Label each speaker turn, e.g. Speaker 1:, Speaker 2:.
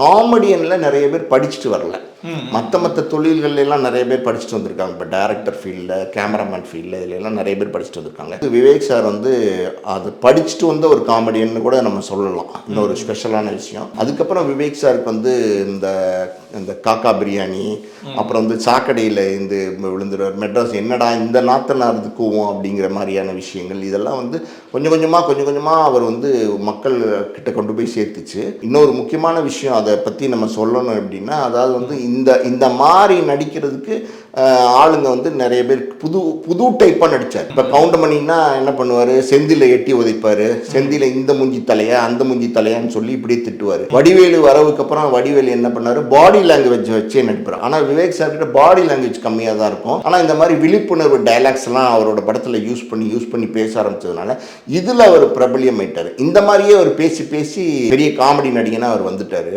Speaker 1: காமெடியன்ல நிறைய பேர் படிச்சுட்டு வரல. மற்ற தொழில்கள் எல்லாம் நிறைய பேர் படிச்சுட்டு வந்திருக்காங்க. இப்போ டைரக்டர் ஃபீல்டில், கேமராமேன் ஃபீல்டில் இதுல எல்லாம் நிறைய பேர் படிச்சுட்டு வந்திருக்காங்க. விவேக் சார் வந்து அது படிச்சுட்டு வந்த ஒரு காமெடியன்னு கூட நம்ம சொல்லலாம். இன்னொரு ஸ்பெஷலான விஷயம். அதுக்கப்புறம் விவேக் சாருக்கு வந்து இந்த காக்கா பிரியாணி, அப்புறம் வந்து சாக்கடையில் இந்த விழுந்துருவார், மெட்ராஸ் என்னடா இந்த நாத்தனாருக்கு கூவும் அப்படிங்கிற மாதிரியான விஷயங்கள், இதெல்லாம் வந்து கொஞ்சம் கொஞ்சமாக அவர் வந்து மக்கள் கிட்ட கொண்டு போய் சேர்த்துச்சு. இன்னொரு முக்கியமான விஷயம் அதை பற்றி நம்ம சொல்லணும் அப்படின்னா, அதாவது வந்து இந்த மாதிரி நடிக்கிறதுக்கு ஆளுங்க வந்து நிறைய பேர் புது டைப்பாக நடித்தார். இப்போ கவுண்டமணின்னா என்ன பண்ணுவார், செந்தில எட்டி உதைப்பார், செந்தில இந்த மூஞ்சி தலையா அந்த மூஞ்சி தலையான்னு சொல்லி இப்படியே திட்டுவார். வடிவேலு வரவுக்கு அப்புறம் வடிவேலு என்ன பண்ணார், பாடி லாங்குவேஜ் வச்சே நடிப்பார். ஆனால் விவேக் சார் கிட்ட பாடி லாங்குவேஜ் கம்மியாக தான் இருக்கும். ஆனால் இந்த மாதிரி விழிப்புணர்வு டைலாக்ஸ் எல்லாம் அவரோட படத்தில் யூஸ் பண்ணி பேச ஆரம்பிச்சதுனால இதில் அவர் பிரபலியம் ஆயிட்டார். இந்த மாதிரியே அவர் பேசி பெரிய காமெடி நடிகனாக அவர் வந்துட்டார்.